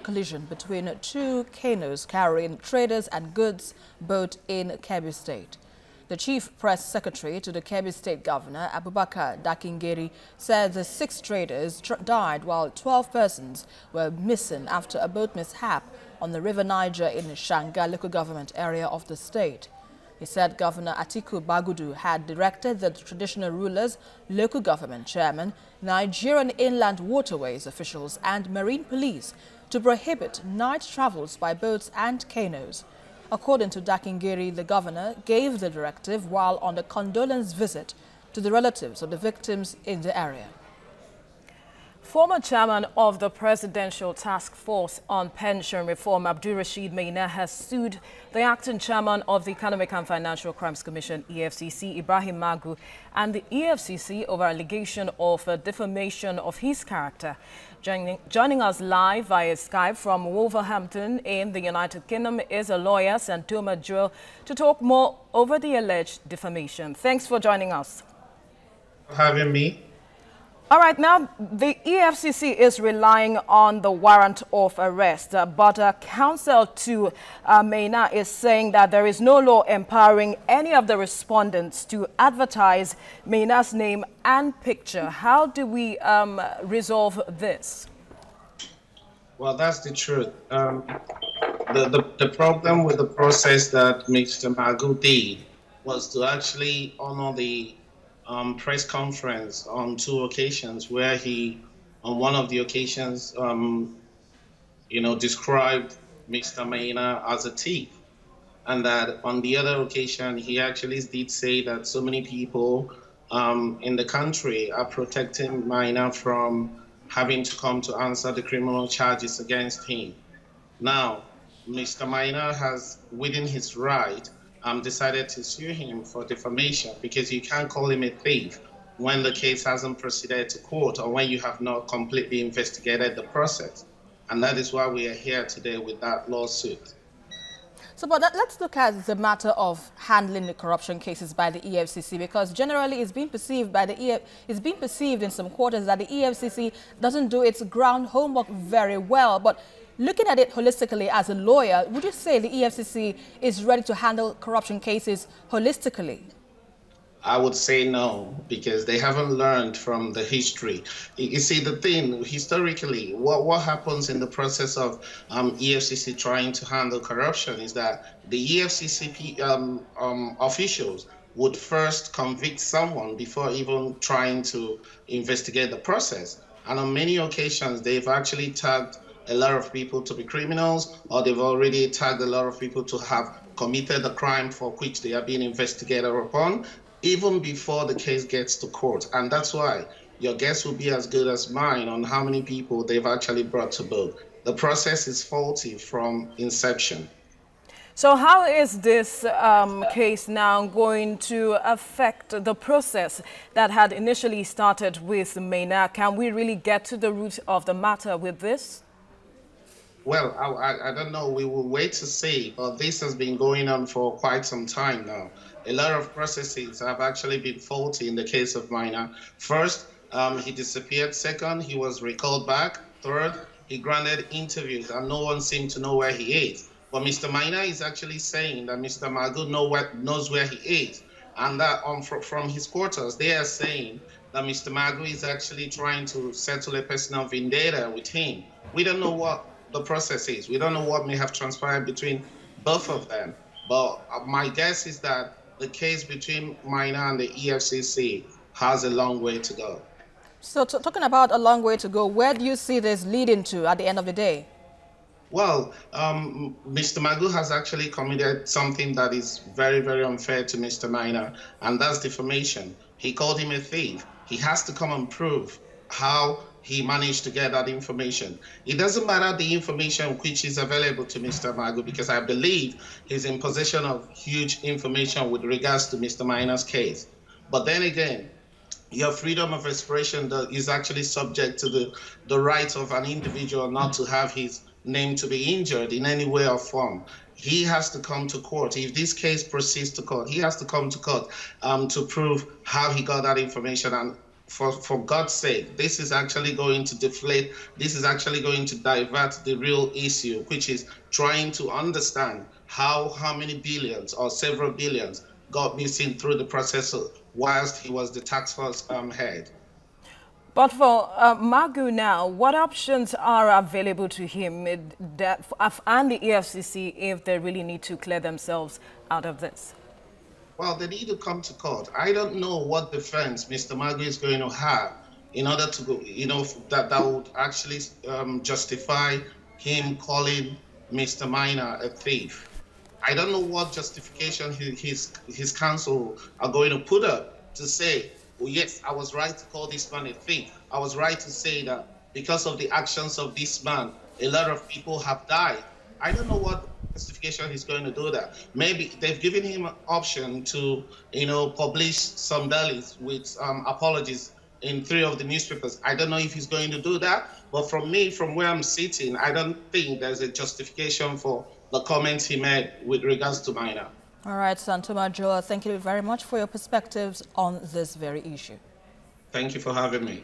Collision between two canoes carrying traders and goods boat in Kebbi State. The chief press secretary to the Kebbi State Governor, Abubakar Dakingeri, said the 6 traders died while 12 persons were missing after a boat mishap on the River Niger in the Shanga local government area of the state. He said Governor Atiku Bagudu had directed the traditional rulers, local government chairman, Nigerian inland waterways officials and marine police to prohibit night travels by boats and canoes. According to Dakingeri, the governor gave the directive while on a condolence visit to the relatives of the victims in the area. Former chairman of the Presidential Task Force on Pension Reform, Abdulrasheed Maina, has sued the acting chairman of the Economic and Financial Crimes Commission, EFCC, Ibrahim Magu, and the EFCC over allegation of defamation of his character. Joining us live via Skype from Wolverhampton in the United Kingdom is a lawyer, Santoma Joel, to talk more over the alleged defamation. Thanks for joining us. Having me. All right, now the EFCC is relying on the warrant of arrest, but counsel to Maina is saying that there is no law empowering any of the respondents to advertise Maina's name and picture. How do we resolve this? Well, that's the truth. The problem with the process that Mr. Magu did was to actually honor the press conference on 2 occasions where he, on one of the occasions, described Mr. Maina as a thief. And that on the other occasion, he actually did say that so many people in the country are protecting Maina from having to come to answer the criminal charges against him. Now, Mr. Maina has, within his right, decided to sue him for defamation, because you can't call him a thief when the case hasn't proceeded to court or when you have not completely investigated the process. And that is why we are here today with that lawsuit. So, but let's look at the matter of handling the corruption cases by the EFCC, because generally it's been perceived by it's been perceived in some quarters that the EFCC doesn't do its ground homework very well. But looking at it holistically as a lawyer, would you say the EFCC is ready to handle corruption cases holistically? I would say no, because they haven't learned from the history. You see, the thing, historically, what happens in the process of EFCC trying to handle corruption is that the EFCC officials would first convict someone before even trying to investigate the process. And on many occasions, they've actually tagged a lot of people to be criminals, or they've already tagged a lot of people to have committed a crime for which they are being investigated upon, even before the case gets to court. And that's why your guess will be as good as mine on how many people they've actually brought to book. The process is faulty from inception. So how is this case now going to affect the process that had initially started with Maina? Can we really get to the root of the matter with this? Well, I don't know. We will wait to see. But this has been going on for quite some time now. A lot of processes have actually been faulty in the case of Maina. First, he disappeared. Second, he was recalled back. Third, he granted interviews and no one seemed to know where he is. But Mr. Maina is actually saying that Mr. Magu knows where he is. And that from his quarters, they are saying that Mr. Magu is actually trying to settle a personal vendetta with him. We don't know what the process is. We don't know what may have transpired between both of them. But my guess is that the case between Maina and the EFCC has a long way to go. So talking about a long way to go, where do you see this leading to at the end of the day? Well, Mr. Magu has actually committed something that is very, very unfair to Mr. Maina, and that's defamation. He called him a thief. He has to come and prove how he managed to get that information. It doesn't matter the information which is available to Mr. Magu, because I believe he's in possession of huge information with regards to Mr. Maina's case. But then again, your freedom of expression is actually subject to the right of an individual not to have his name to be injured in any way or form. He has to come to court. If this case proceeds to court, he has to come to court to prove how he got that information. And for God's sake, this is actually going to deflate, this is actually going to divert the real issue, which is trying to understand how many billions or several billions got missing through the process whilst he was the task force head. But for Magu now, what options are available to him and the EFCC if they really need to clear themselves out of this? Well, they need to come to court. I don't know what defense Mr. Magu is going to have in order to go, that would actually justify him calling Mr. Maina a thief. I don't know what justification his counsel are going to put up to say, oh, yes, I was right to call this man a thief. I was right to say that because of the actions of this man, a lot of people have died. I don't know what justification he's going to do that. Maybe they've given him an option to, publish some dailies with apologies in 3 of the newspapers. I don't know if he's going to do that, but from where I'm sitting, I don't think there's a justification for the comments he made with regards to Maina. All right, Santoma Joel, thank you very much for your perspectives on this very issue. Thank you for having me.